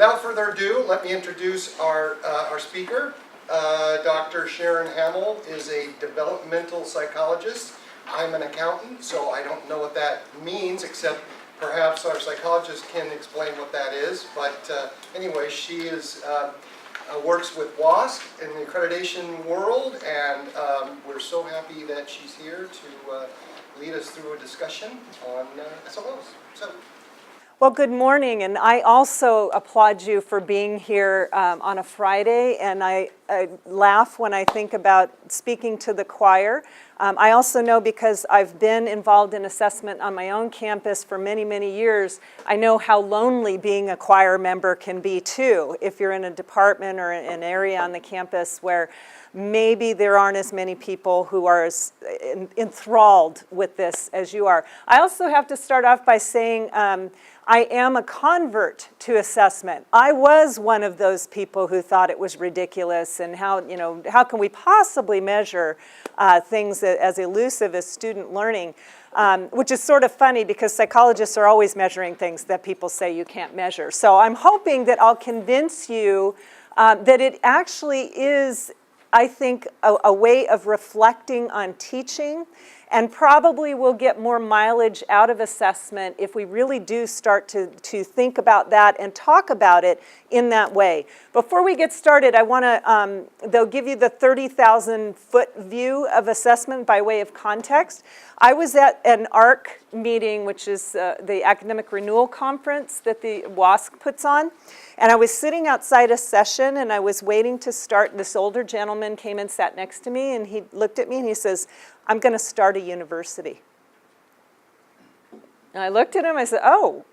without further ado, let me introduce our speaker. Dr. Sharon Hamill is a developmental psychologist. I'm an accountant, so I don't know what that means, except perhaps our psychologist can explain what that is. But anyway, she is works with WASC in the accreditation world, and we're so happy that she's here to lead us through a discussion on SLOs. Well, good morning, and I also applaud you for being here on a Friday, and I laugh when I think about speaking to the choir. I also know, because I've been involved in assessment on my own campus for many, many years, I know how lonely being a choir member can be too, if you're in a department or an area on the campus where maybe there aren't as many people who are as enthralled with this as you are. I also have to start off by saying I am a convert to assessment. I was one of those people who thought it was ridiculous, and how can we possibly measure things as elusive as student learning, which is sort of funny because psychologists are always measuring things that people say you can't measure. So I'm hoping that I'll convince you that it actually is, I think, a way of reflecting on teaching, and probably will get more mileage out of assessment if we really do start to think about that and talk about it in that way. Before we get started, I want to, they'll give you the 30,000-foot view of assessment by way of context. I was at an ARC meeting, which is the Academic Renewal Conference that the WASC puts on, and I was sitting outside a session, and I was waiting to start. This older gentleman came and sat next to me, and he looked at me, and he says, "I'm going to start a university." And I looked at him, I said, "Oh,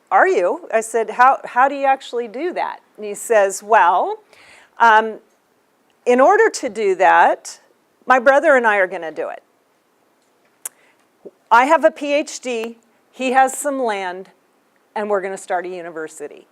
are you?" I said, how do you actually do that? And he says, "Well, in order to do that, my brother and I are going to do it. I have a PhD, he has some land, and we're going to start a university."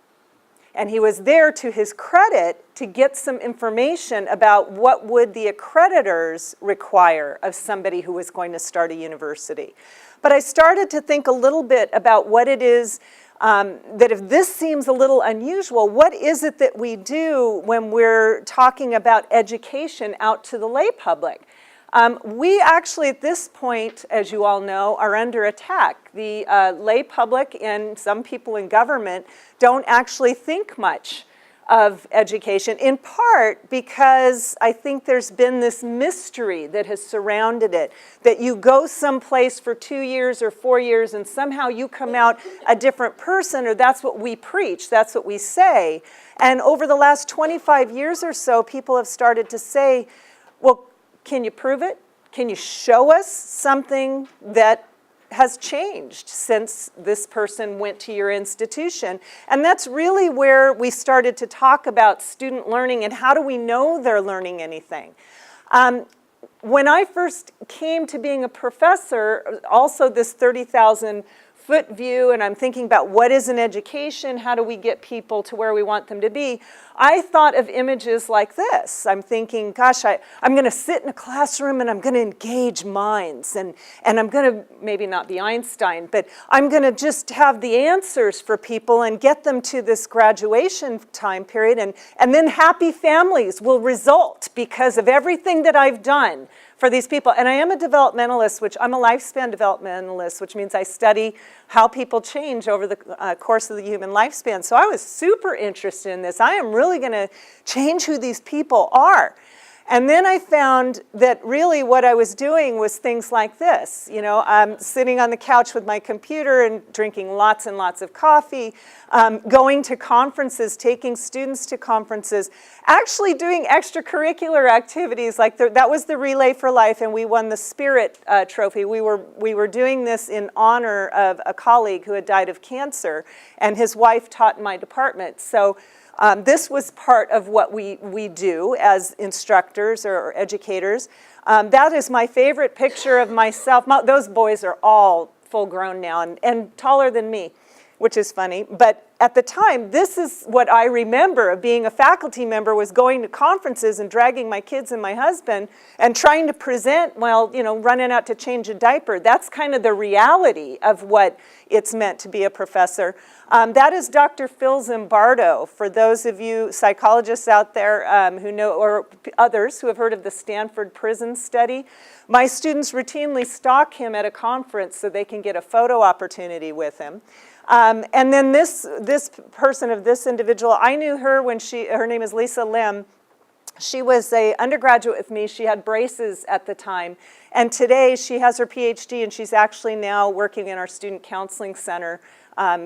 And he was there, to his credit, to get some information about what would the accreditors require of somebody who was going to start a university. But I started to think a little bit about what it is that, if this seems a little unusual, what is it that we do when we're talking about education out to the lay public? We actually, at this point, as you all know, are under attack. The lay public and some people in government don't actually think much of education, in part because I think there's been this mystery that has surrounded it, that you go someplace for 2 years or 4 years and somehow you come out a different person, or that's what we preach, that's what we say. And over the last 25 years or so, people have started to say, well, can you prove it? Can you show us something that has changed since this person went to your institution? And that's really where we started to talk about student learning and how do we know they're learning anything. When I first came to being a professor, also this 30,000-foot view, and I'm thinking about what is an education, how do we get people to where we want them to be, I thought of images like this. I'm thinking, gosh, I'm going to sit in a classroom and I'm going to engage minds, and I'm going to, maybe not be Einstein, but I'm going to just have the answers for people and get them to this graduation time period, and then happy families will result because of everything that I've done for these people. And I am a developmentalist, which I'm a lifespan developmentalist, which means I study how people change over the course of the human lifespan. So I was super interested in this. I am really going to change who these people are. And then I found that really what I was doing was things like this. I'm sitting on the couch with my computer and drinking lots and lots of coffee, going to conferences, taking students to conferences, actually doing extracurricular activities like that was the Relay for Life, and we won the Spirit Trophy. We were doing this in honor of a colleague who had died of cancer, and his wife taught in my department. So this was part of what we do as instructors or educators. That is my favorite picture of myself. Those boys are all full grown now and taller than me. which is funny. But at the time, this is what I remember of being a faculty member, was going to conferences and dragging my kids and my husband and trying to present while, running out to change a diaper. That's kind of the reality of what it's meant to be a professor. That is Dr. Phil Zimbardo, for those of you psychologists out there who know, or others who have heard of the Stanford Prison Study. My students routinely stalk him at a conference so they can get a photo opportunity with him. And then this person of this individual, I knew her when her name is Lisa Lim. She was an undergraduate with me. She had braces at the time. And today she has her PhD, and she's actually now working in our student counseling center,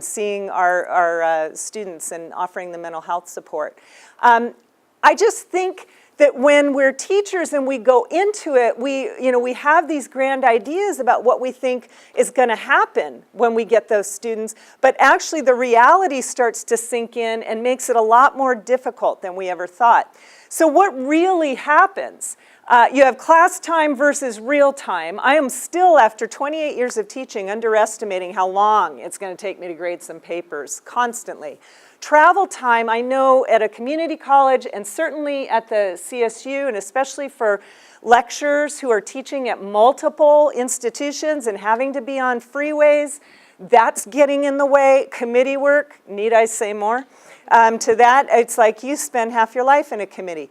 seeing our students and offering them mental health support. I just think that when we're teachers and we go into it, we have these grand ideas about what we think is going to happen when we get those students, but actually the reality starts to sink in and makes it a lot more difficult than we ever thought. So what really happens? You have class time versus real time. I am still, after 28 years of teaching, underestimating how long it's going to take me to grade some papers, constantly. Travel time, I know at a community college and certainly at the CSU, and especially for lecturers who are teaching at multiple institutions and having to be on freeways, that's getting in the way. Committee work, need I say more? To that, it's like you spend half your life in a committee.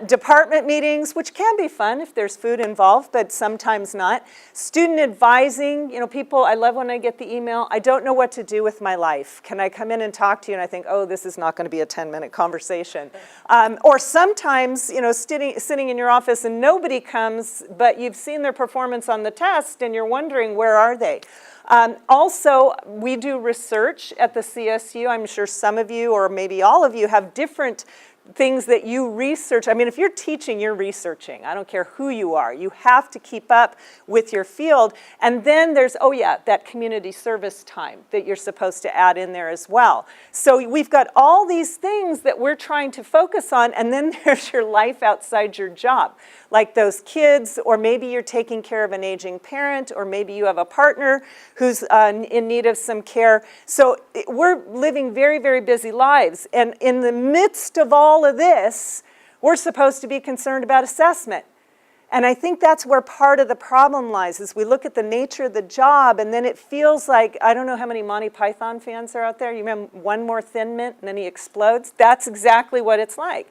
Department meetings, which can be fun if there's food involved, but sometimes not. Student advising, people, I love when I get the email, I don't know what to do with my life. Can I come in and talk to you? And I think, oh, this is not going to be a 10-minute conversation. Or sometimes, sitting in your office and nobody comes, but you've seen their performance on the test and you're wondering, where are they? Also, we do research at the CSU. I'm sure some of you, or maybe all of you, have different things that you research. I mean, if you're teaching, you're researching. I don't care who you are. You have to keep up with your field. And then there's, that community service time that you're supposed to add in there as well. So we've got all these things that we're trying to focus on, and then there's your life outside your job, like those kids, or maybe you're taking care of an aging parent, or maybe you have a partner who's in need of some care. So we're living very, very busy lives. And in the midst of all of this, we're supposed to be concerned about assessment. And I think that's where part of the problem lies, is we look at the nature of the job, and then it feels like, I don't know how many Monty Python fans are out there. You remember One More Thin Mint, and then he explodes? That's exactly what it's like.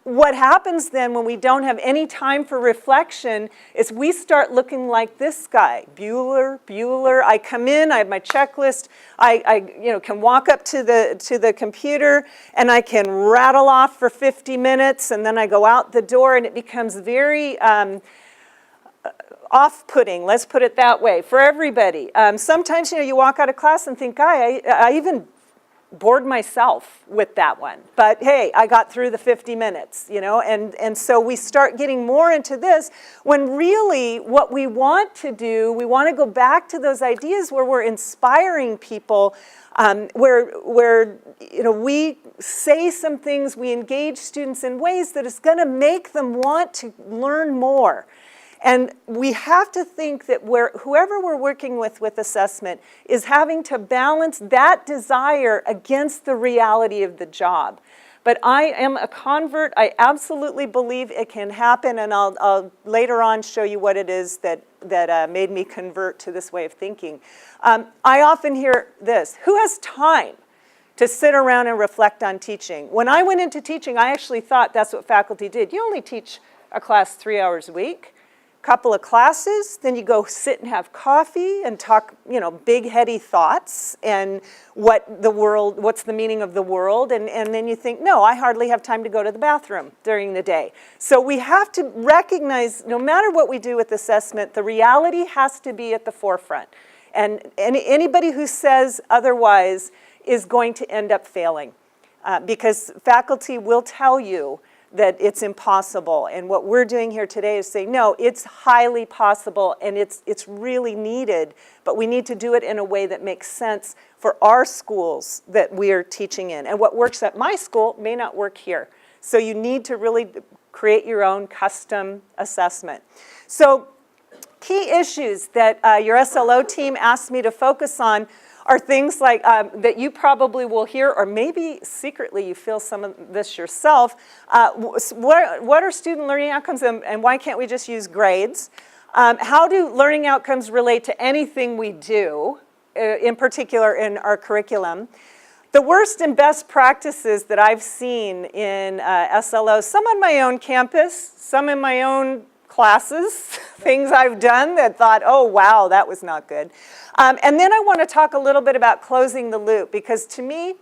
What happens then when we don't have any time for reflection is we start looking like this guy, Bueller. I come in, I have my checklist, I can walk up to the computer and I can rattle off for 50 minutes, and then I go out the door, and it becomes very off-putting, let's put it that way, for everybody. Sometimes you walk out of class and think, I even bored myself with that one. But hey, I got through the 50 minutes, and so we start getting more into this when really what we want to do, we want to go back to those ideas where we're inspiring people, where we say some things, we engage students in ways that is going to make them want to learn more. And we have to think that whoever we're working with assessment is having to balance that desire against the reality of the job. But I am a convert. I absolutely believe it can happen, and I'll later on show you what it is that made me convert to this way of thinking. I often hear this: who has time to sit around and reflect on teaching? When I went into teaching, I actually thought that's what faculty did. You only teach a class 3 hours a week. Couple of classes, then you go sit and have coffee and talk, big heady thoughts and what's the meaning of the world, and then you think, no, I hardly have time to go to the bathroom during the day. So we have to recognize, no matter what we do with assessment, the reality has to be at the forefront. And anybody who says otherwise is going to end up failing, because faculty will tell you that it's impossible. And what we're doing here today is saying, no, it's highly possible, and it's really needed, but we need to do it in a way that makes sense for our schools that we're teaching in. And what works at my school may not work here. So you need to really create your own custom assessment. So key issues that your SLO team asked me to focus on are things like that you probably will hear, or maybe secretly you feel some of this yourself. What are student learning outcomes, and why can't we just use grades? How do learning outcomes relate to anything we do, in particular in our curriculum? The worst and best practices that I've seen in SLO, some on my own campus, some in my own classes, things I've done that thought, oh wow, that was not good. And then I want to talk a little bit about closing the loop, because to me,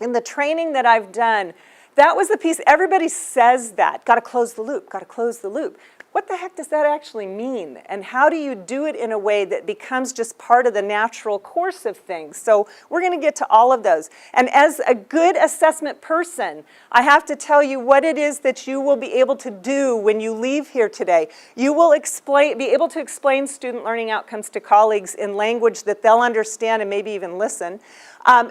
in the training that I've done, that was the piece, everybody says that, got to close the loop, got to close the loop. What the heck does that actually mean? And how do you do it in a way that becomes just part of the natural course of things? So we're going to get to all of those. And as a good assessment person, I have to tell you what it is that you will be able to do when you leave here today. You will be able to explain student learning outcomes to colleagues in language that they'll understand and maybe even listen.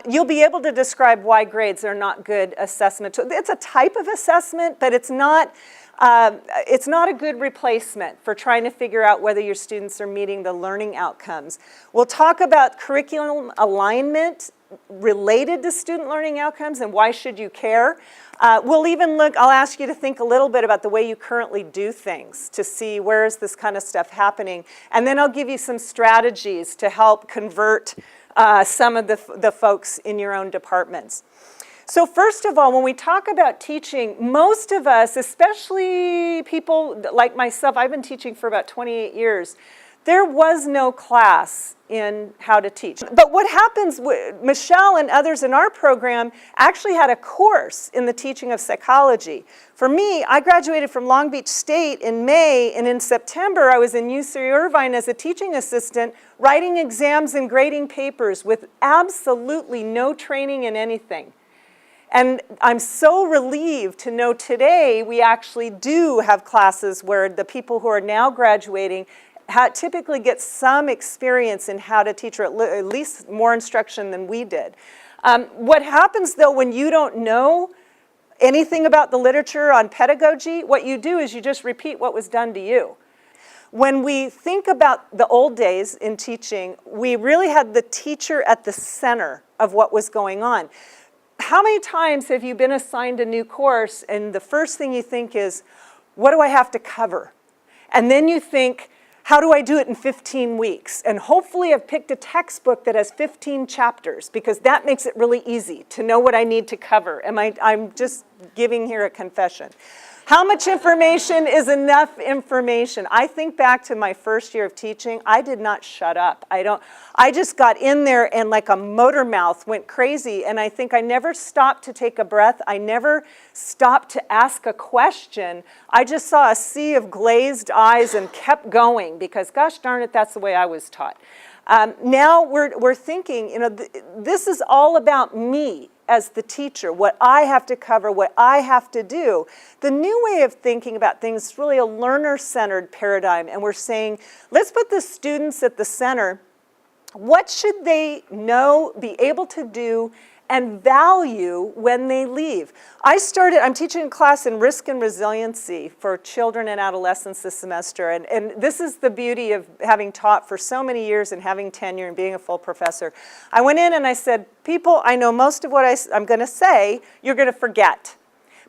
You'll be able to describe why grades are not good assessment. It's a type of assessment, but it's not a good replacement for trying to figure out whether your students are meeting the learning outcomes. We'll talk about curriculum alignment related to student learning outcomes and why should you care. We'll even look, I'll ask you to think a little bit about the way you currently do things to see where is this kind of stuff happening. And then I'll give you some strategies to help convert some of the folks in your own departments. So first of all, when we talk about teaching, most of us, especially people like myself, I've been teaching for about 28 years, there was no class in how to teach. But what happens, Michelle and others in our program actually had a course in the teaching of psychology. For me, I graduated from Long Beach State in May, and in September I was in UC Irvine as a teaching assistant, writing exams and grading papers with absolutely no training in anything. And I'm so relieved to know today we actually do have classes where the people who are now graduating typically get some experience in how to teach, or at least more instruction than we did. What happens though when you don't know anything about the literature on pedagogy, what you do is you just repeat what was done to you. When we think about the old days in teaching, we really had the teacher at the center of what was going on. How many times have you been assigned a new course and the first thing you think is, what do I have to cover? And then you think, how do I do it in 15 weeks? And hopefully I've picked a textbook that has 15 chapters, because that makes it really easy to know what I need to cover. I'm just giving here a confession. How much information is enough information? I think back to my first year of teaching, I did not shut up. I just got in there and like a motor mouth went crazy, and I think I never stopped to take a breath. I never stopped to ask a question. I just saw a sea of glazed eyes and kept going because gosh darn it, that's the way I was taught. Now we're thinking, this is all about me as the teacher, what I have to cover, what I have to do. The new way of thinking about things is really a learner-centered paradigm, and we're saying, let's put the students at the center. What should they know, be able to do, and value when they leave? I'm teaching a class in risk and resiliency for children and adolescents this semester, and this is the beauty of having taught for so many years and having tenure and being a full professor. I went in and I said, people, I know most of what I'm going to say, you're going to forget.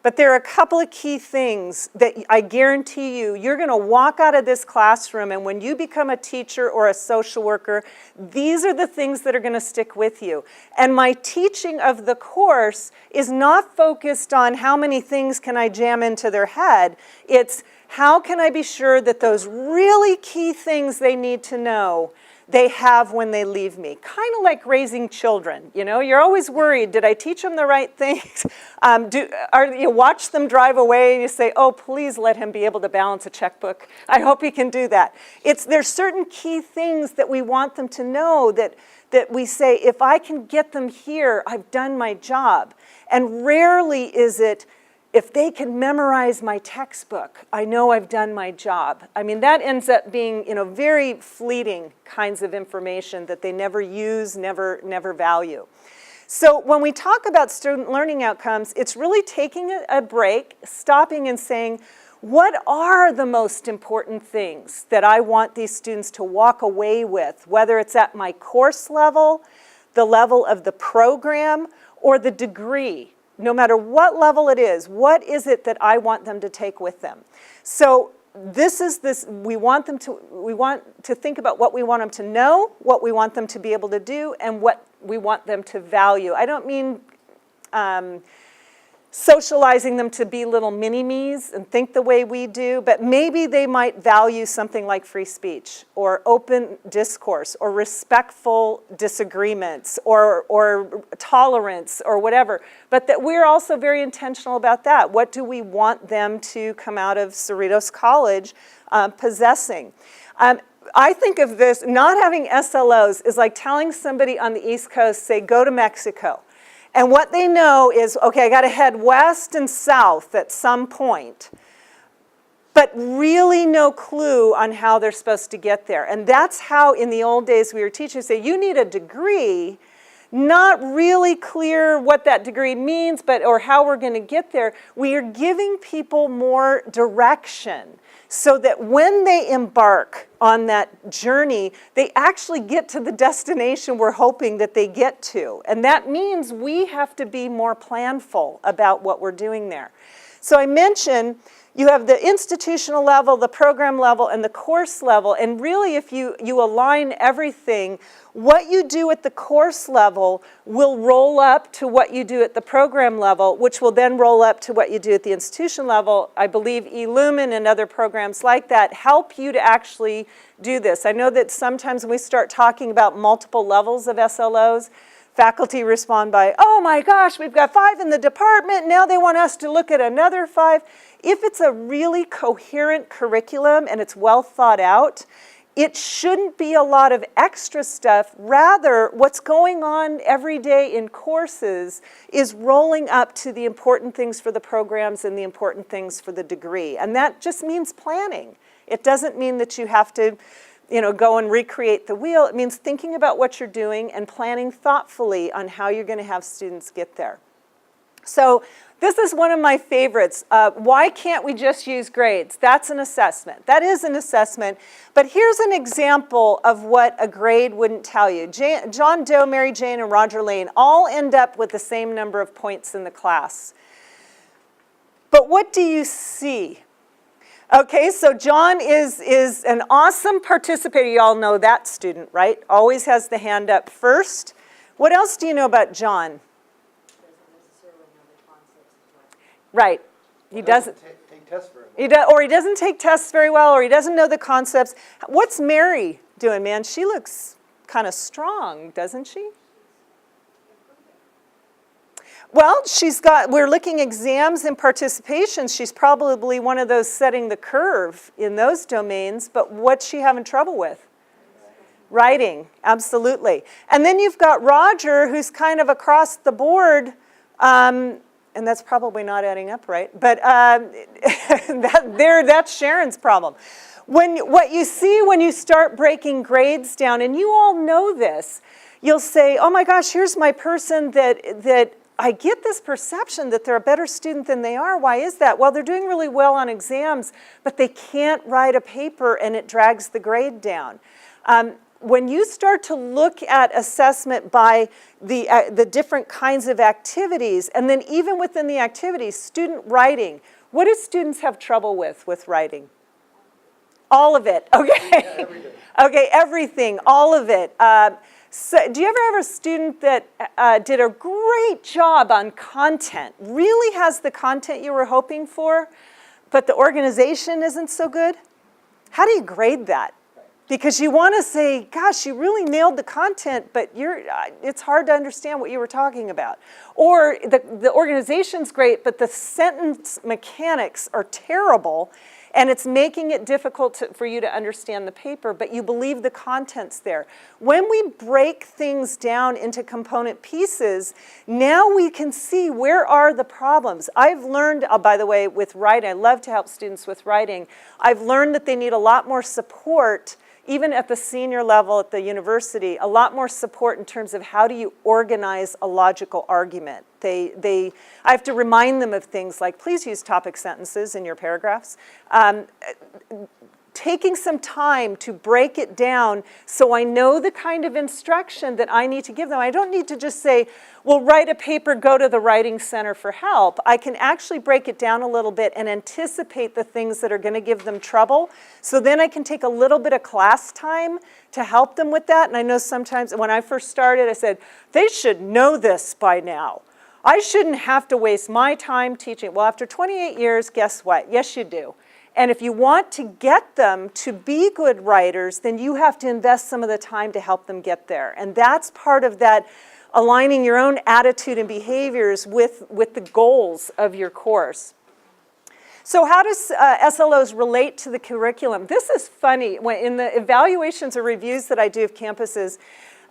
But there are a couple of key things that I guarantee you're going to walk out of this classroom, and when you become a teacher or a social worker, these are the things that are going to stick with you. And my teaching of the course is not focused on how many things can I jam into their head. It's how can I be sure that those really key things they need to know they have when they leave me. Kind of like raising children, you're always worried, did I teach them the right things? You watch them drive away and you say, oh, please let him be able to balance a checkbook. I hope he can do that. There's certain key things that we want them to know that we say, if I can get them here, I've done my job. And rarely is it, if they can memorize my textbook, I know I've done my job. I mean, that ends up being, very fleeting kinds of information that they never use, never value. So when we talk about student learning outcomes, it's really taking a break, stopping and saying, what are the most important things that I want these students to walk away with, whether it's at my course level, the level of the program or the degree. No matter what level it is, what is it that I want them to take with them? So we want to think about what we want them to know, what we want them to be able to do, and what we want them to value. I don't mean socializing them to be little mini-me's and think the way we do, but maybe they might value something like free speech or open discourse or respectful disagreements or tolerance or whatever, but that we're also very intentional about that. What do we want them to come out of Cerritos College possessing? I think of this, not having SLOs is like telling somebody on the East Coast, say, go to Mexico. And what they know is, okay, I got to head west and south at some point, but really no clue on how they're supposed to get there. And that's how in the old days we were teaching, say, you need a degree, not really clear what that degree means, or how we're going to get there. We are giving people more direction so that when they embark on that journey, they actually get to the destination we're hoping that they get to. And that means we have to be more planful about what we're doing there. So I mentioned you have the institutional level, the program level, and the course level. And really, if you align everything, what you do at the course level will roll up to what you do at the program level, which will then roll up to what you do at the institution level. I believe eLumen and other programs like that help you to actually do this. I know that sometimes when we start talking about multiple levels of SLOs, faculty respond by, oh my gosh, we've got 5 in the department, now they want us to look at another 5. If it's a really coherent curriculum and it's well thought out, it shouldn't be a lot of extra stuff. Rather, what's going on every day in courses is rolling up to the important things for the programs and the important things for the degree. And that just means planning. It doesn't mean that you have to go and recreate the wheel. It means thinking about what you're doing and planning thoughtfully on how you're going to have students get there. So this is one of my favorites. Why can't we just use grades? That's an assessment. That is an assessment. But here's an example of what a grade wouldn't tell you. John Doe, Mary Jane, and Roger Lane all end up with the same number of points in the class. But what do you see? Okay, so John is an awesome participator. You all know that student, right? Always has the hand up first. What else do you know about John? Right. He doesn't take tests very well. Or he doesn't take tests very well, or he doesn't know the concepts. What's Mary doing, man? She looks kind of strong, doesn't she? Well, we're looking exams and participations. She's probably one of those setting the curve in those domains, but what's she having trouble with? Writing, absolutely. And then you've got Roger, who's kind of across the board, and that's probably not adding up right, but that's Sharon's problem. What you see when you start breaking grades down, and you all know this, you'll say, oh my gosh, here's my person that I get this perception that they're a better student than they are. Why is that? Well, they're doing really well on exams, but they can't write a paper and it drags the grade down. When you start to look at assessment by the different kinds of activities, and then even within the activities, student writing, what do students have trouble with writing? All of it, okay. Yeah, everything. Okay, everything, all of it. So, do you ever have a student that did a great job on content, really has the content you were hoping for, but the organization isn't so good? How do you grade that? Because you want to say, gosh, you really nailed the content, but it's hard to understand what you were talking about. Or the organization's great, but the sentence mechanics are terrible, and it's making it difficult for you to understand the paper, but you believe the content's there. When we break things down into component pieces, now we can see where are the problems. I've learned, by the way, with writing, I love to help students with writing, I've learned that they need a lot more support, even at the senior level at the university, a lot more support in terms of how do you organize a logical argument. I have to remind them of things like, please use topic sentences in your paragraphs. taking some time to break it down so I know the kind of instruction that I need to give them. I don't need to just say, well, write a paper, go to the writing center for help. I can actually break it down a little bit and anticipate the things that are going to give them trouble. So then I can take a little bit of class time to help them with that. And I know sometimes when I first started, I said, they should know this by now. I shouldn't have to waste my time teaching. Well, after 28 years, guess what? Yes, you do. And if you want to get them to be good writers, then you have to invest some of the time to help them get there. And that's part of that aligning your own attitude and behaviors with the goals of your course. So how does SLOs relate to the curriculum? This is funny. In the evaluations or reviews that I do of campuses,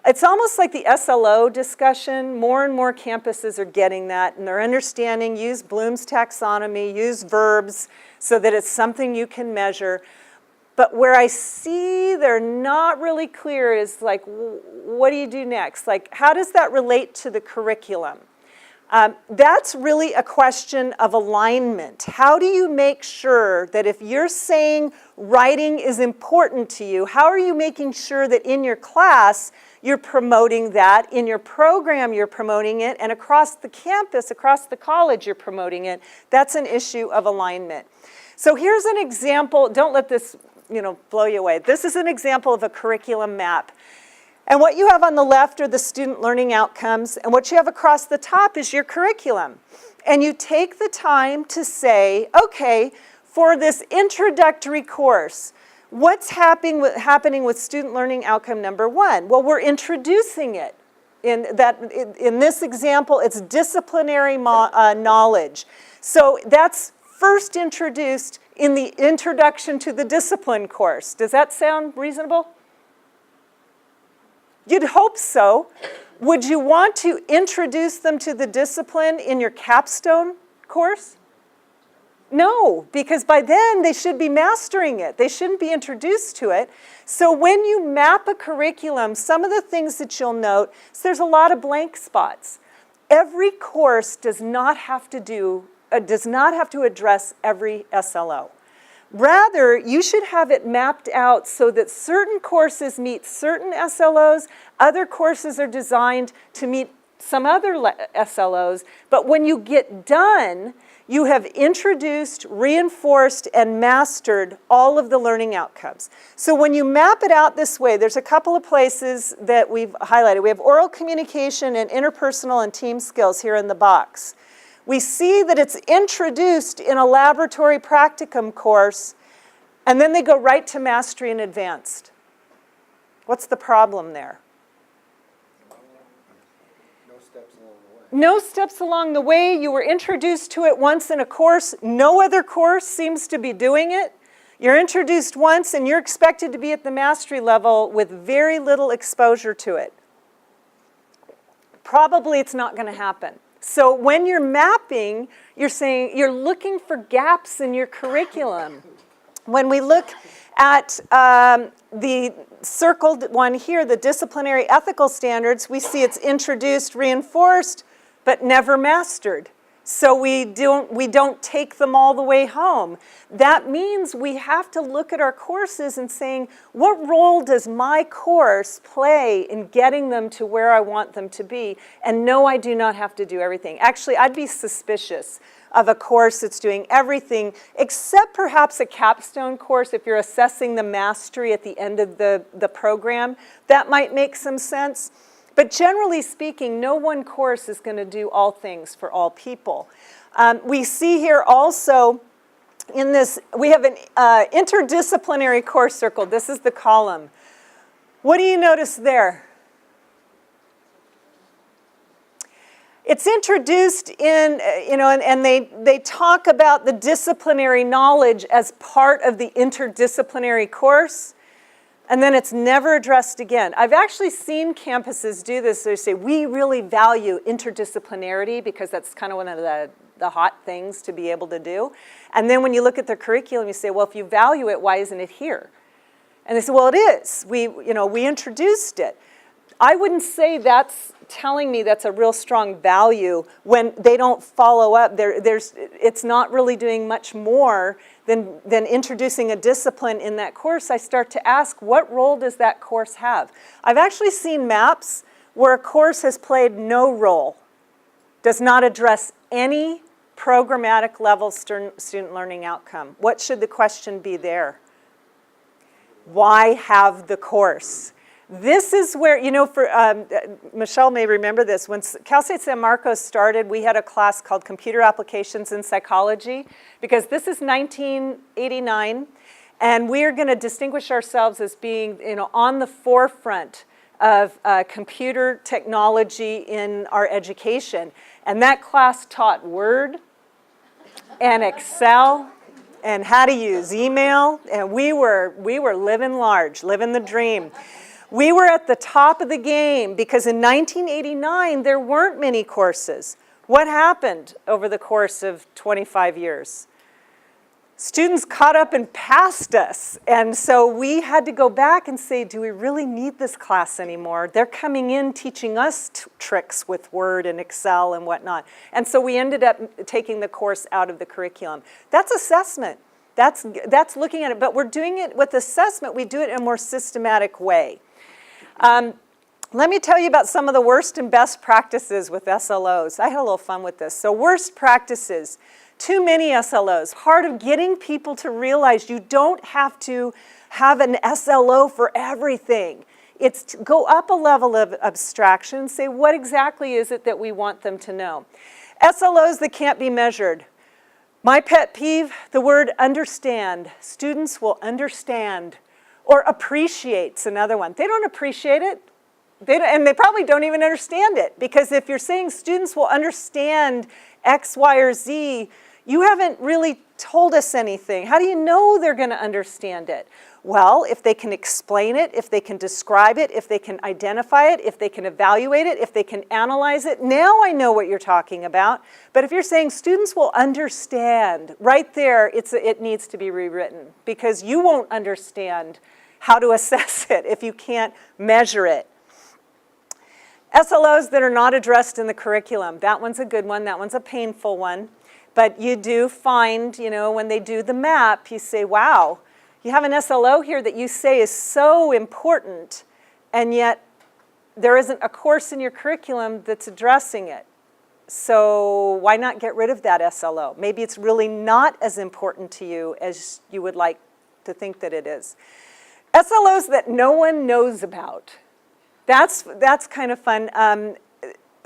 it's almost like the SLO discussion. More and more campuses are getting that, and they're understanding, use Bloom's taxonomy, use verbs, so that it's something you can measure. But where I see they're not really clear is like, what do you do next? Like, how does that relate to the curriculum? That's really a question of alignment. How do you make sure that if you're saying writing is important to you, how are you making sure that in your class you're promoting that, in your program you're promoting it, and across the campus, across the college you're promoting it? That's an issue of alignment. So here's an example. Don't let this, blow you away. This is an example of a curriculum map. And what you have on the left are the student learning outcomes, and what you have across the top is your curriculum. And you take the time to say, okay, for this introductory course, what's happening with student learning outcome number 1? Well, we're introducing it. In this example, it's disciplinary knowledge. So that's first introduced in the introduction to the discipline course. Does that sound reasonable? You'd hope so. Would you want to introduce them to the discipline in your capstone course? No, because by then they should be mastering it. They shouldn't be introduced to it. So when you map a curriculum, some of the things that you'll note is there's a lot of blank spots. Every course does not have to address every SLO. Rather, you should have it mapped out so that certain courses meet certain SLOs, other courses are designed to meet some other SLOs, but when you get done, you have introduced, reinforced, and mastered all of the learning outcomes. So when you map it out this way, there's a couple of places that we've highlighted. We have oral communication and interpersonal and team skills here in the box. We see that it's introduced in a laboratory practicum course, and then they go right to mastery and advanced. What's the problem there? No steps along the way. No steps along the way. You were introduced to it once in a course. No other course seems to be doing it. You're introduced once, and you're expected to be at the mastery level with very little exposure to it. Probably it's not going to happen. So when you're mapping, you're saying you're looking for gaps in your curriculum. When we look at the circled one here, the disciplinary ethical standards, we see it's introduced, reinforced, but never mastered. So we don't take them all the way home. That means we have to look at our courses and saying, what role does my course play in getting them to where I want them to be? And no, I do not have to do everything. Actually, I'd be suspicious of a course that's doing everything, except perhaps a capstone course. If you're assessing the mastery at the end of the program, that might make some sense. But generally speaking, no one course is going to do all things for all people. We see here also in this, we have an interdisciplinary course circled. This is the column. What do you notice there? It's introduced in, and they talk about the disciplinary knowledge as part of the interdisciplinary course. And then it's never addressed again. I've actually seen campuses do this. They say, we really value interdisciplinarity because that's kind of one of the hot things to be able to do. And then when you look at their curriculum, you say, well, if you value it, why isn't it here? And they say, well, it is. We introduced it. I wouldn't say that's telling me that's a real strong value when they don't follow up. It's not really doing much more than introducing a discipline in that course. I start to ask, what role does that course have? I've actually seen maps where a course has played no role, does not address any programmatic level student learning outcome. What should the question be there? Why have the course? This is where, Michelle may remember this. When Cal State San Marcos started, we had a class called Computer Applications in Psychology, because this is 1989, and we are going to distinguish ourselves as being, on the forefront of computer technology in our education. And that class taught Word and Excel and how to use email, and we were living large, living the dream. We were at the top of the game because in 1989, there weren't many courses. What happened over the course of 25 years? Students caught up and passed us, and so we had to go back and say, do we really need this class anymore? They're coming in teaching us tricks with Word and Excel and whatnot. And so we ended up taking the course out of the curriculum. That's assessment. That's looking at it, but we're doing it with assessment. We do it in a more systematic way. Let me tell you about some of the worst and best practices with SLOs. I had a little fun with this. So worst practices, too many SLOs. Part of getting people to realize you don't have to have an SLO for everything. It's to go up a level of abstraction and say, what exactly is it that we want them to know? SLOs that can't be measured. My pet peeve, the word understand. Students will understand. Or appreciate's another one. They don't appreciate it. And they probably don't even understand it. Because if you're saying students will understand X, Y, or Z, you haven't really told us anything. How do you know they're going to understand it? Well, if they can explain it, if they can describe it, if they can identify it, if they can evaluate it, if they can analyze it, now I know what you're talking about. But if you're saying students will understand, right there, it needs to be rewritten, because you won't understand how to assess it if you can't measure it. SLOs that are not addressed in the curriculum. That one's a good one. That one's a painful one. But you do find, when they do the map, you say, wow, you have an SLO here that you say is so important, and yet there isn't a course in your curriculum that's addressing it. So why not get rid of that SLO? Maybe it's really not as important to you as you would like to think that it is. SLOs that no one knows about. That's kind of fun.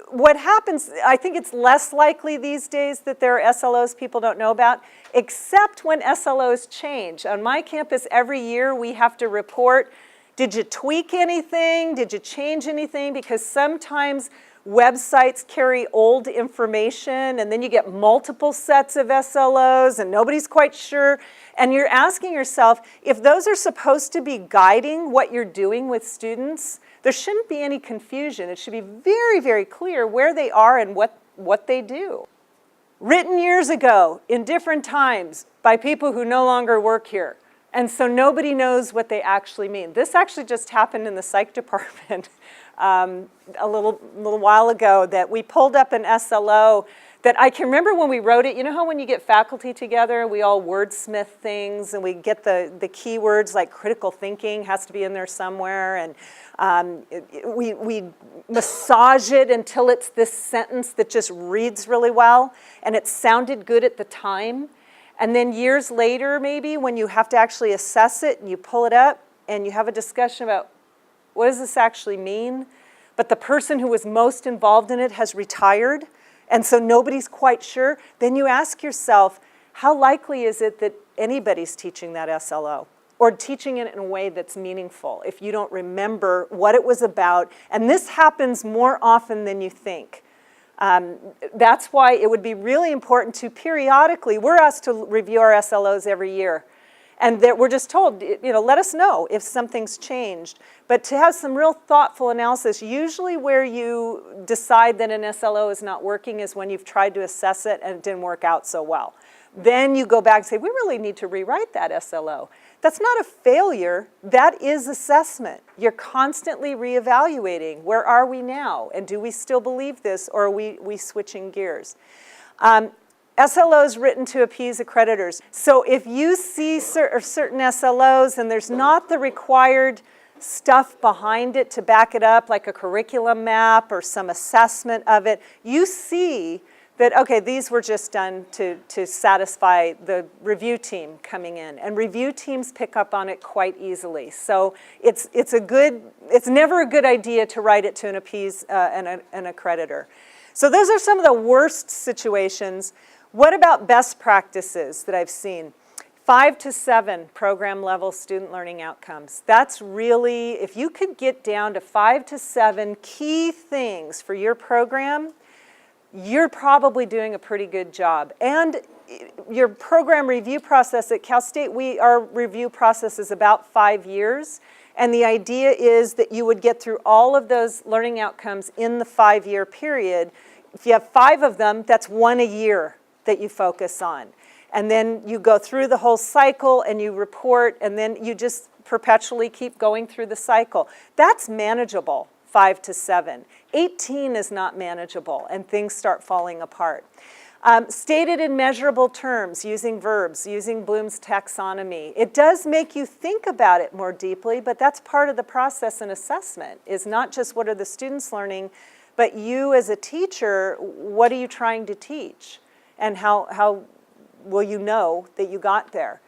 What happens, I think it's less likely these days that there are SLOs people don't know about, except when SLOs change. On my campus, every year we have to report, did you tweak anything? Did you change anything? Because sometimes websites carry old information, and then you get multiple sets of SLOs, and nobody's quite sure. And you're asking yourself, if those are supposed to be guiding what you're doing with students, there shouldn't be any confusion. It should be very, very clear where they are and what they do. Written years ago, in different times, by people who no longer work here. And so nobody knows what they actually mean. This actually just happened in the psych department a little while ago, that we pulled up an SLO that I can remember when we wrote it. You know how when you get faculty together, we all wordsmith things, and we get the keywords like critical thinking has to be in there somewhere, and we massage it until it's this sentence that just reads really well, and it sounded good at the time. And then years later, maybe, when you have to actually assess it and you pull it up and you have a discussion about what does this actually mean, but the person who was most involved in it has retired, and so nobody's quite sure, then you ask yourself, how likely is it that anybody's teaching that SLO? Or teaching it in a way that's meaningful if you don't remember what it was about. And this happens more often than you think. That's why it would be really important to periodically, we're asked to review our SLOs every year. And that we're just told, let us know if something's changed. But to have some real thoughtful analysis, usually where you decide that an SLO is not working is when you've tried to assess it and it didn't work out so well. Then you go back and say, we really need to rewrite that SLO. That's not a failure, that is assessment. You're constantly reevaluating, where are we now? And do we still believe this, or are we switching gears? SLOs written to appease accreditors. So if you see certain SLOs and there's not the required stuff behind it to back it up, like a curriculum map or some assessment of it, you see that, okay, these were just done to satisfy the review team coming in. And review teams pick up on it quite easily. So it's never a good idea to write it to appease an accreditor. So those are some of the worst situations. What about best practices that I've seen? 5 to 7 program level student learning outcomes. That's really, if you could get down to 5 to 7 key things for your program, you're probably doing a pretty good job. And your program review process at Cal State, our review process is about 5 years. And the idea is that you would get through all of those learning outcomes in the 5-year period. If you have 5 of them, that's 1 a year that you focus on. And then you go through the whole cycle and you report, and then you just perpetually keep going through the cycle. That's manageable, 5 to 7. 18 is not manageable, and things start falling apart. Stated in measurable terms, using verbs, using Bloom's taxonomy. It does make you think about it more deeply, but that's part of the process in assessment, is not just what are the students learning, but you as a teacher, what are you trying to teach? And how will you know that you got there?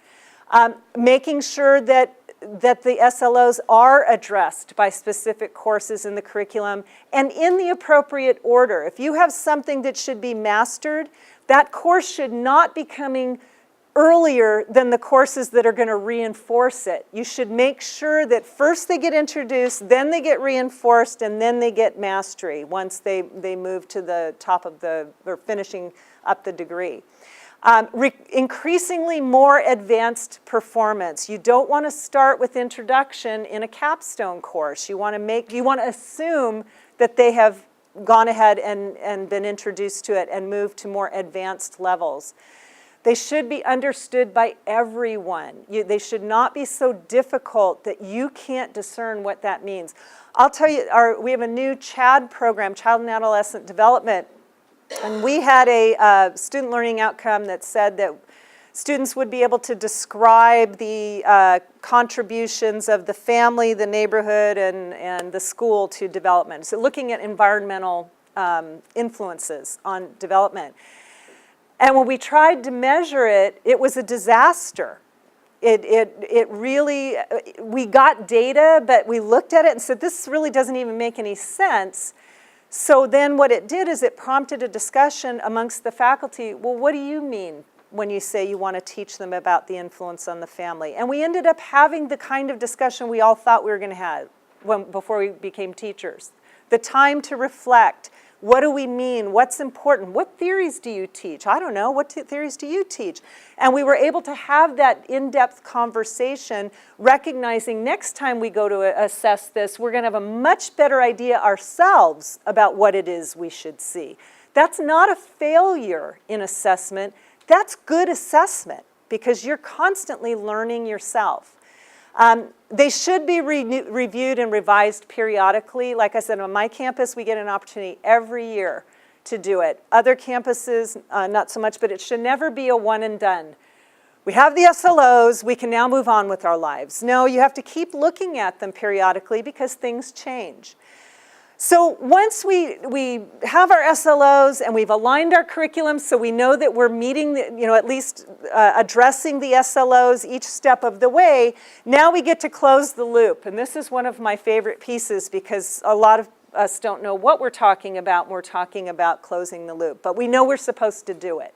Making sure that the SLOs are addressed by specific courses in the curriculum and in the appropriate order. If you have something that should be mastered, that course should not be coming earlier than the courses that are going to reinforce it. You should make sure that first they get introduced, then they get reinforced, and then they get mastery once they move to the top of or finishing up the degree. Increasingly more advanced performance. You don't want to start with introduction in a capstone course. You want to assume that they have gone ahead and been introduced to it and moved to more advanced levels. They should be understood by everyone. They should not be so difficult that you can't discern what that means. I'll tell you, we have a new CHAD program, Child and Adolescent Development, and we had a student learning outcome that said that students would be able to describe the contributions of the family, the neighborhood, and the school to development. So looking at environmental influences on development. And when we tried to measure it, it was a disaster. It really, we got data, but we looked at it and said, this really doesn't even make any sense. So then what it did is it prompted a discussion amongst the faculty. Well, what do you mean when you say you want to teach them about the influence on the family? And we ended up having the kind of discussion we all thought we were going to have before we became teachers. The time to reflect. What do we mean? What's important? What theories do you teach? I don't know. What theories do you teach? And we were able to have that in-depth conversation, recognizing next time we go to assess this, we're going to have a much better idea ourselves about what it is we should see. That's not a failure in assessment. That's good assessment because you're constantly learning yourself. They should be reviewed and revised periodically. Like I said, on my campus, we get an opportunity every year to do it. Other campuses, not so much, but it should never be a one and done. We have the SLOs, we can now move on with our lives. No, you have to keep looking at them periodically because things change. So once we have our SLOs and we've aligned our curriculum so we know that we're meeting, at least addressing the SLOs each step of the way, now we get to close the loop. And this is one of my favorite pieces because a lot of us don't know what we're talking about when we're talking about closing the loop, but we know we're supposed to do it.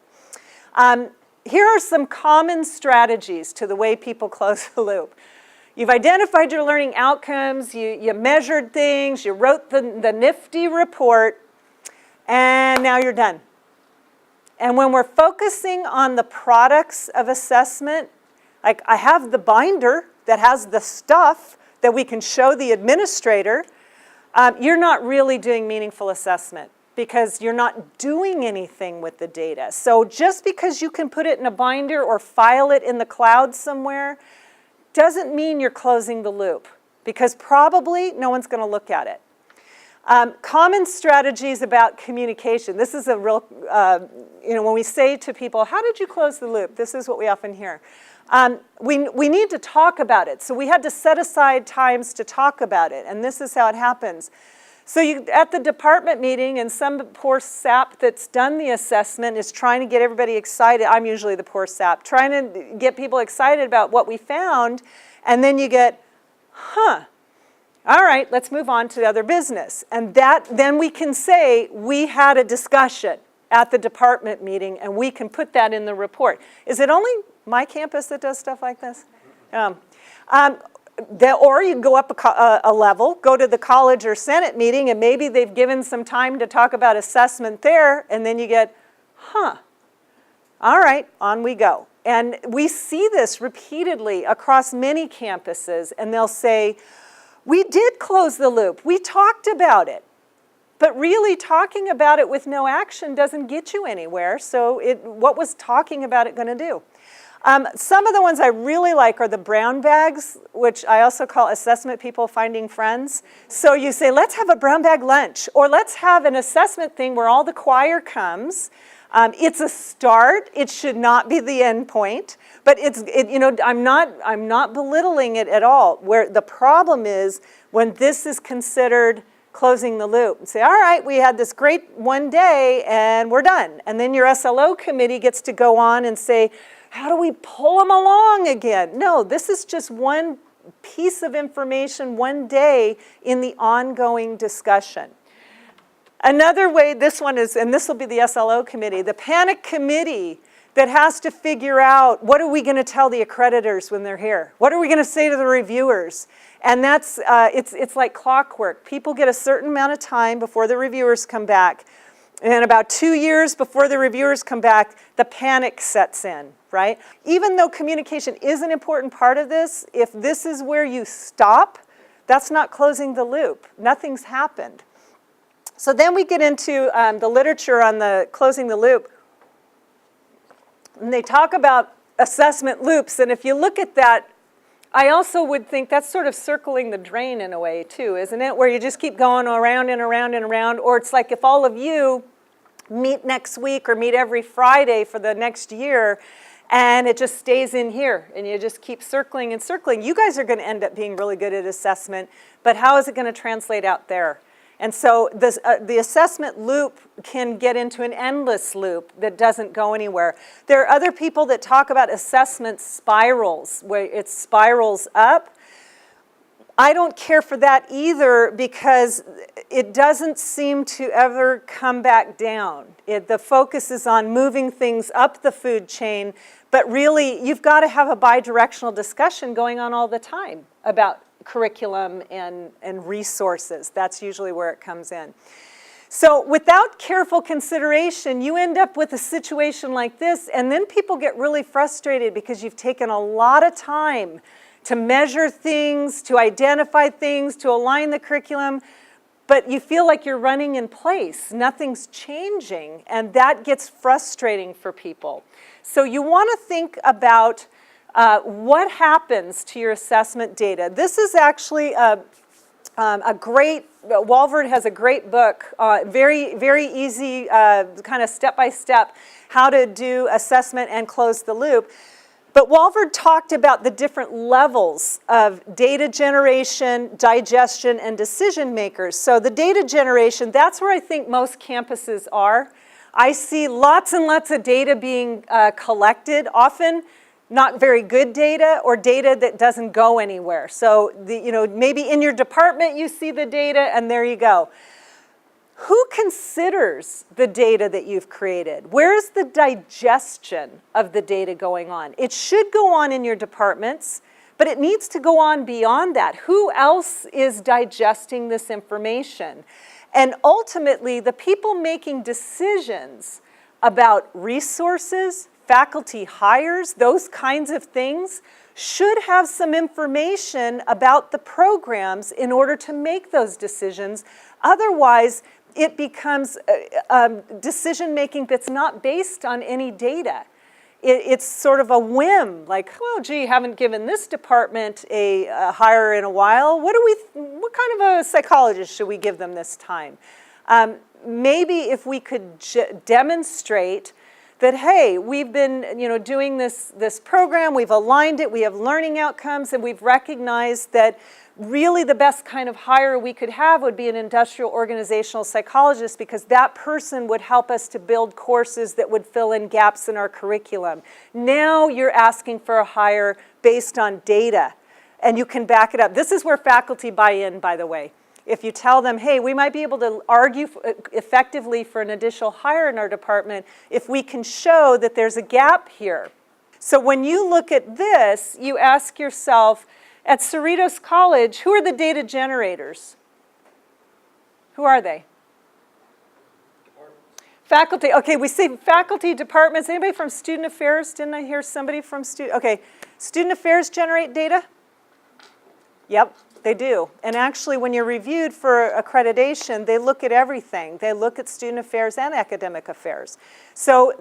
Here are some common strategies to the way people close the loop. You've identified your learning outcomes, you measured things, you wrote the nifty report, and now you're done. And when we're focusing on the products of assessment, like I have the binder that has the stuff that we can show the administrator, you're not really doing meaningful assessment because you're not doing anything with the data. So just because you can put it in a binder or file it in the cloud somewhere, doesn't mean you're closing the loop, because probably no one's going to look at it. Common strategies about communication. This is a real, when we say to people, how did you close the loop? This is what we often hear. We need to talk about it. So we had to set aside times to talk about it. And this is how it happens. So at the department meeting, and some poor sap that's done the assessment is trying to get everybody excited. I'm usually the poor sap. Trying to get people excited about what we found. And then you get, all right, let's move on to other business. And then we can say we had a discussion at the department meeting, and we can put that in the report. Is it only my campus that does stuff like this? Or you can go up a level, go to the college or senate meeting, and maybe they've given some time to talk about assessment there, and then you get, all right, on we go. And we see this repeatedly across many campuses, and they'll say, we did close the loop. We talked about it. But really talking about it with no action doesn't get you anywhere. So what was talking about it going to do? Some of the ones I really like are the brown bags, which I also call assessment people finding friends. So you say, let's have a brown bag lunch, or let's have an assessment thing where all the choir comes. It's a start. It should not be the end point. But I'm not belittling it at all. Where the problem is when this is considered closing the loop. And say, all right, we had this great one day and we're done. And then your SLO committee gets to go on and say, how do we pull them along again? No, this is just one piece of information, one day in the ongoing discussion. Another way, this one is, and this will be the SLO committee, the panic committee that has to figure out what are we going to tell the accreditors when they're here? What are we going to say to the reviewers? And that's, it's like clockwork. People get a certain amount of time before the reviewers come back. And about 2 years before the reviewers come back, the panic sets in, right? Even though communication is an important part of this, if this is where you stop, that's not closing the loop. Nothing's happened. So then we get into the literature on the closing the loop. And they talk about assessment loops. And if you look at that, I also would think that's sort of circling the drain in a way too, isn't it? Where you just keep going around and around and around. Or it's like if all of you meet next week or meet every Friday for the next year, and it just stays in here, and you just keep circling and circling. You guys are going to end up being really good at assessment, but how is it going to translate out there? And so the assessment loop can get into an endless loop that doesn't go anywhere. There are other people that talk about assessment spirals, where it spirals up. I don't care for that either because it doesn't seem to ever come back down. The focus is on moving things up the food chain, but really you've got to have a bi-directional discussion going on all the time about curriculum and resources. That's usually where it comes in. So without careful consideration, you end up with a situation like this, and then people get really frustrated because you've taken a lot of time to measure things, to identify things, to align the curriculum, but you feel like you're running in place. Nothing's changing, and that gets frustrating for people. So you want to think about what happens to your assessment data. This is actually a great, Walford has a great book, very, very easy, kind of step-by-step, how to do assessment and close the loop. But Walford talked about the different levels of data generation, digestion, and decision makers. So the data generation, that's where I think most campuses are. I see lots and lots of data being collected, often not very good data or data that doesn't go anywhere. So maybe in your department you see the data and there you go. Who considers the data that you've created? Where's the digestion of the data going on? It should go on in your departments, but it needs to go on beyond that. Who else is digesting this information? And ultimately, the people making decisions about resources, faculty hires, those kinds of things, should have some information about the programs in order to make those decisions. Otherwise, it becomes decision-making that's not based on any data. it's sort of a whim, like, well, gee, haven't given this department a hire in a while. What kind of a psychologist should we give them this time? Maybe if we could demonstrate that, hey, we've been doing this program, we've aligned it, we have learning outcomes, and we've recognized that really the best kind of hire we could have would be an industrial organizational psychologist, because that person would help us to build courses that would fill in gaps in our curriculum. Now you're asking for a hire based on data, and you can back it up. This is where faculty buy in, by the way. If you tell them, hey, we might be able to argue effectively for an additional hire in our department if we can show that there's a gap here. So when you look at this, you ask yourself, at Cerritos College, who are the data generators? Who are they? Faculty. Okay, we say faculty, departments. Anybody from student affairs? Didn't I hear somebody from student? Okay, student affairs generate data? Yep, they do. And actually, when you're reviewed for accreditation, they look at everything. They look at student affairs and academic affairs. So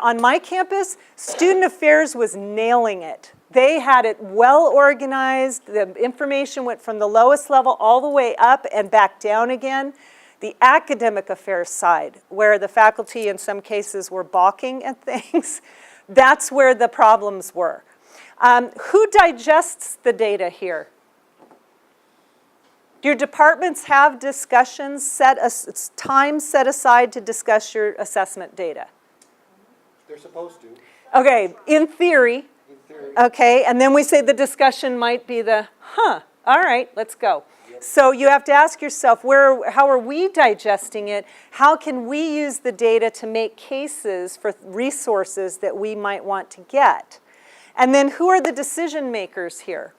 on my campus, student affairs was nailing it. They had it well organized. The information went from the lowest level all the way up and back down again. The academic affairs side, where the faculty in some cases were balking at things, that's where the problems were. Who digests the data here? Do your departments have discussions, time set aside to discuss your assessment data? They're supposed to. Okay, in theory. Okay, and then we say the discussion might be all right, let's go. Yep. So you have to ask yourself, how are we digesting it? How can we use the data to make cases for resources that we might want to get? And then who are the decision makers here?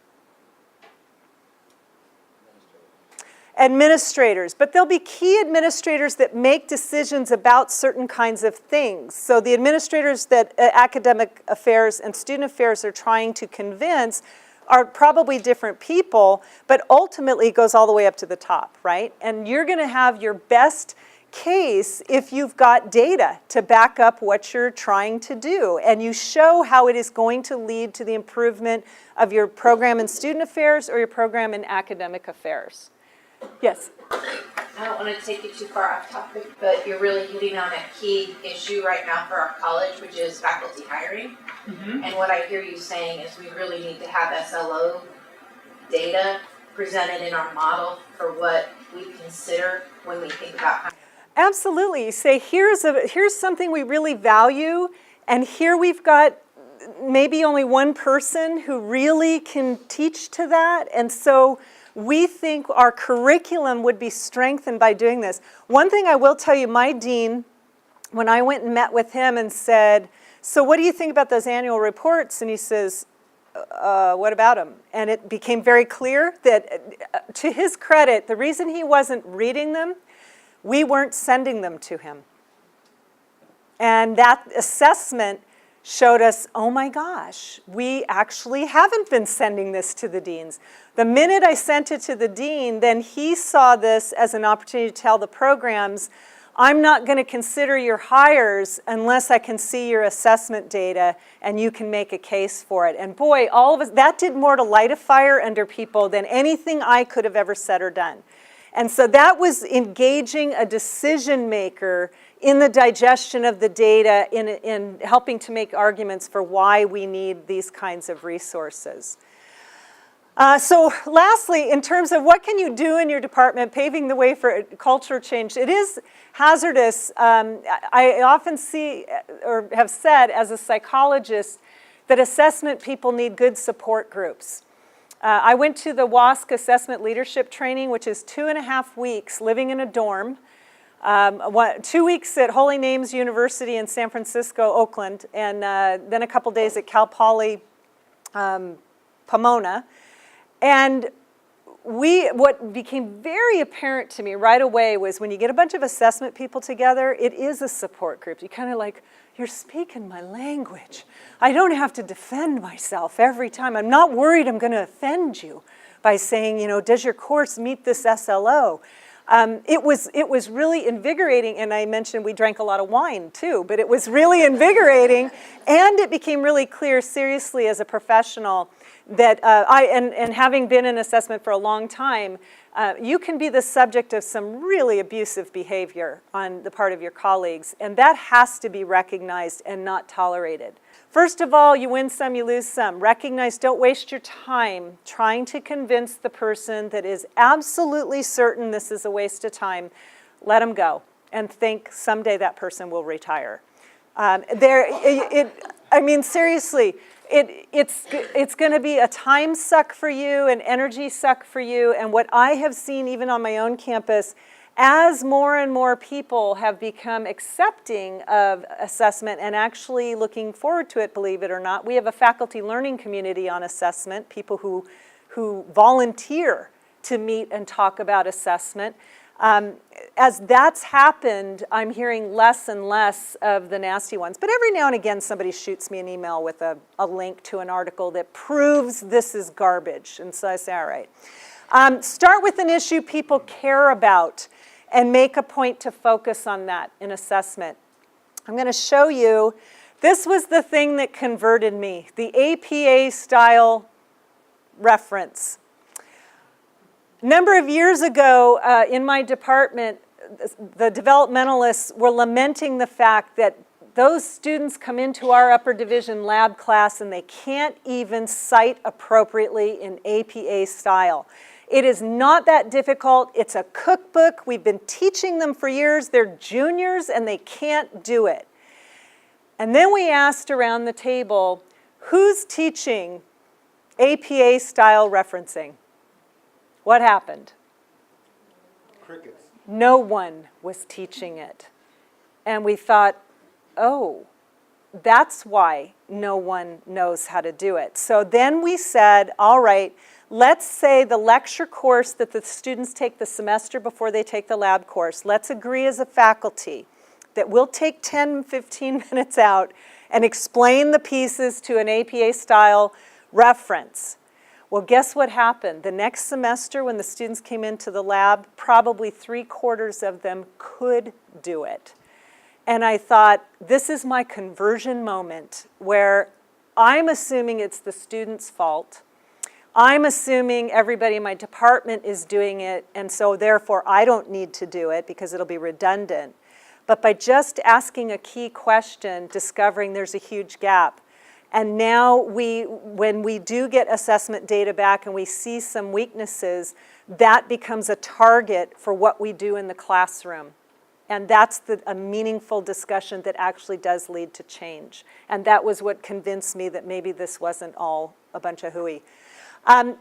Administrators, but there'll be key administrators that make decisions about certain kinds of things. So the administrators that academic affairs and student affairs are trying to convince are probably different people, but ultimately it goes all the way up to the top, right? And you're going to have your best case if you've got data to back up what you're trying to do, and you show how it is going to lead to the improvement of your program in student affairs or your program in academic affairs. Yes? I don't want to take you too far off topic, but you're really hitting on a key issue right now for our college, which is faculty hiring. Mm-hmm. And what I hear you saying is we really need to have SLO data presented in our model for what we consider when we think about hiring. Absolutely. You say, here's something we really value, and here we've got maybe only one person who really can teach to that, and so we think our curriculum would be strengthened by doing this. One thing I will tell you, my dean, when I went and met with him and said, so what do you think about those annual reports? And he says, what about them? And it became very clear that, to his credit, the reason he wasn't reading them, we weren't sending them to him. And that assessment showed us, oh my gosh, we actually haven't been sending this to the deans. The minute I sent it to the dean, then he saw this as an opportunity to tell the programs, I'm not going to consider your hires unless I can see your assessment data and you can make a case for it. And boy, all of us, that did more to light a fire under people than anything I could have ever said or done. And so that was engaging a decision maker in the digestion of the data, in helping to make arguments for why we need these kinds of resources. So lastly, in terms of what can you do in your department, paving the way for culture change, it is hazardous. I often see or have said as a psychologist that assessment people need good support groups. I went to the WASC assessment leadership training, which is 2.5 weeks living in a dorm. 2 weeks at Holy Names University in San Francisco, Oakland, and then a couple days at Cal Poly Pomona. And what became very apparent to me right away was when you get a bunch of assessment people together, it is a support group. You kind of like, you're speaking my language. I don't have to defend myself every time. I'm not worried I'm going to offend you by saying, does your course meet this SLO? It was really invigorating, and I mentioned we drank a lot of wine too, but it was really invigorating, and it became really clear, seriously, as a professional, that and having been in assessment for a long time, you can be the subject of some really abusive behavior on the part of your colleagues, and that has to be recognized and not tolerated. First of all, you win some, you lose some. Recognize, don't waste your time trying to convince the person that is absolutely certain this is a waste of time. Let them go and think someday that person will retire. Seriously, it's going to be a time suck for you, an energy suck for you, and what I have seen even on my own campus, as more and more people have become accepting of assessment and actually looking forward to it, believe it or not, we have a faculty learning community on assessment, people who volunteer to meet and talk about assessment. As that's happened, I'm hearing less and less of the nasty ones. But every now and again, somebody shoots me an email with a link to an article that proves this is garbage. And so I say, all right. Start with an issue people care about and make a point to focus on that in assessment. I'm going to show you, this was the thing that converted me, the APA style reference. A number of years ago in my department, the developmentalists were lamenting the fact that those students come into our upper division lab class and they can't even cite appropriately in APA style. It is not that difficult. It's a cookbook. We've been teaching them for years. They're juniors and they can't do it. And then we asked around the table, who's teaching APA style referencing? What happened? Crickets. No one was teaching it. And we thought, oh, that's why no one knows how to do it. So then we said, all right, let's say the lecture course that the students take the semester before they take the lab course, let's agree as a faculty that we'll take 10, 15 minutes out and explain the pieces to an APA style reference. Well, guess what happened? The next semester when the students came into the lab, probably 3/4 of them could do it. And I thought, this is my conversion moment where I'm assuming it's the student's fault. I'm assuming everybody in my department is doing it, and so therefore I don't need to do it because it'll be redundant. But by just asking a key question, discovering there's a huge gap. And now when we do get assessment data back and we see some weaknesses, that becomes a target for what we do in the classroom. And that's a meaningful discussion that actually does lead to change. And that was what convinced me that maybe this wasn't all a bunch of hooey.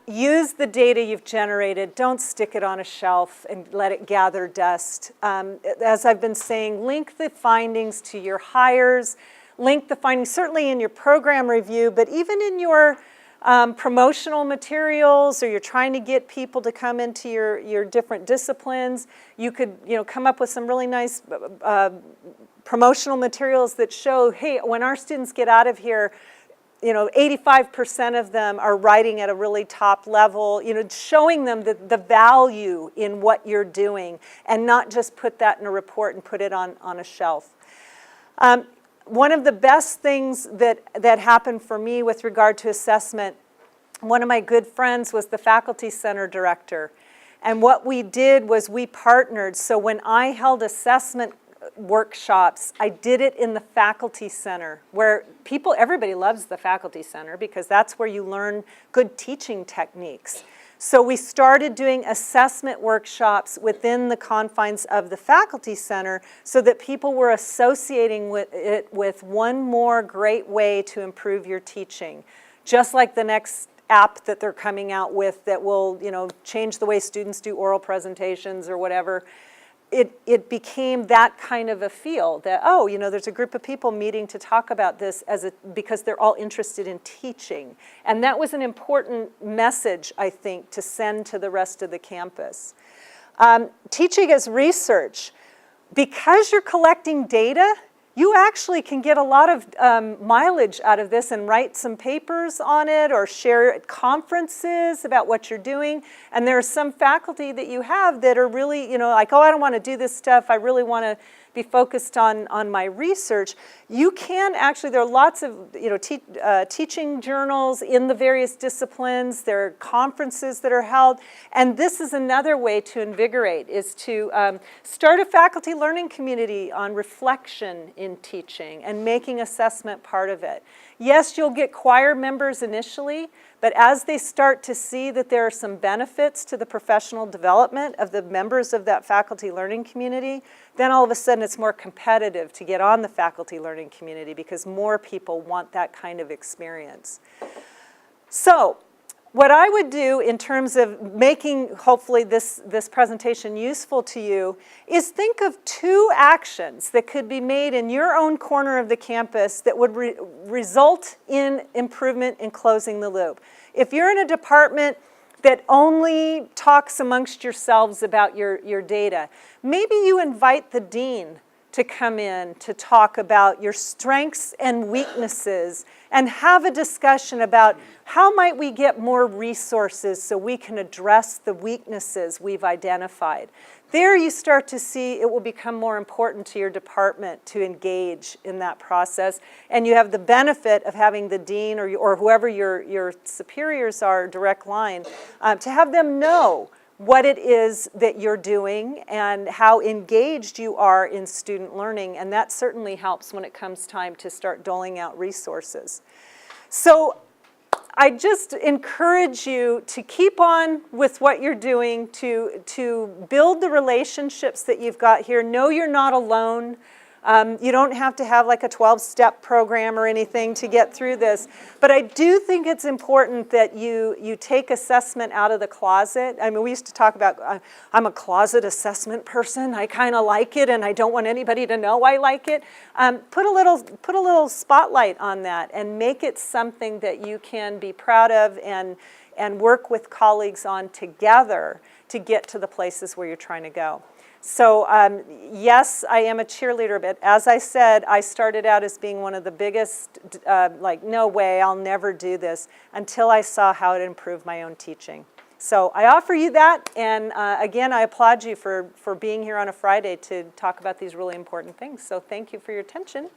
Use the data you've generated. Don't stick it on a shelf and let it gather dust. As I've been saying, link the findings to your hires. Link the findings certainly in your program review, but even in your promotional materials, or you're trying to get people to come into your different disciplines, you could come up with some really nice promotional materials that show, hey, when our students get out of here, 85% of them are writing at a really top level, showing them the value in what you're doing, and not just put that in a report and put it on a shelf. One of the best things that happened for me with regard to assessment, one of my good friends was the faculty center director. And what we did was we partnered. So when I held assessment workshops, I did it in the faculty center, where everybody loves the faculty center because that's where you learn good teaching techniques. So we started doing assessment workshops within the confines of the faculty center so that people were associating it with one more great way to improve your teaching. Just like the next app that they're coming out with that will, change the way students do oral presentations or whatever. It became that kind of a feel that, there's a group of people meeting to talk about this because they're all interested in teaching. And that was an important message, I think, to send to the rest of the campus. Teaching as research. Because you're collecting data, you actually can get a lot of mileage out of this and write some papers on it or share at conferences about what you're doing. And there are some faculty that you have that are really, like, oh, I don't want to do this stuff. I really want to be focused on my research. You can actually, there are lots of teaching journals in the various disciplines. There are conferences that are held. And this is another way to invigorate, is to start a faculty learning community on reflection in teaching and making assessment part of it. Yes, you'll get choir members initially, but as they start to see that there are some benefits to the professional development of the members of that faculty learning community, then all of a sudden it's more competitive to get on the faculty learning community because more people want that kind of experience. So, what I would do in terms of making, hopefully, this presentation useful to you is think of 2 actions that could be made in your own corner of the campus that would result in improvement in closing the loop. If you're in a department that only talks amongst yourselves about your data, maybe you invite the dean to come in to talk about your strengths and weaknesses and have a discussion about how might we get more resources so we can address the weaknesses we've identified. There you start to see it will become more important to your department to engage in that process, and you have the benefit of having the dean or whoever your superiors are, direct line, to have them know what it is that you're doing and how engaged you are in student learning, and that certainly helps when it comes time to start doling out resources. So I just encourage you to keep on with what you're doing, to build the relationships that you've got here. Know you're not alone. You don't have to have like a 12-step program or anything to get through this. But I do think it's important that you take assessment out of the closet. I mean, we used to talk about, I'm a closet assessment person. I kind of like it, and I don't want anybody to know I like it. Put a little spotlight on that and make it something that you can be proud of and work with colleagues on together to get to the places where you're trying to go. So yes, I am a cheerleader, but as I said, I started out as being one of the biggest, like, no way, I'll never do this, until I saw how it improved my own teaching. So I offer you that, and again, I applaud you for being here on a Friday to talk about these really important things. So thank you for your attention.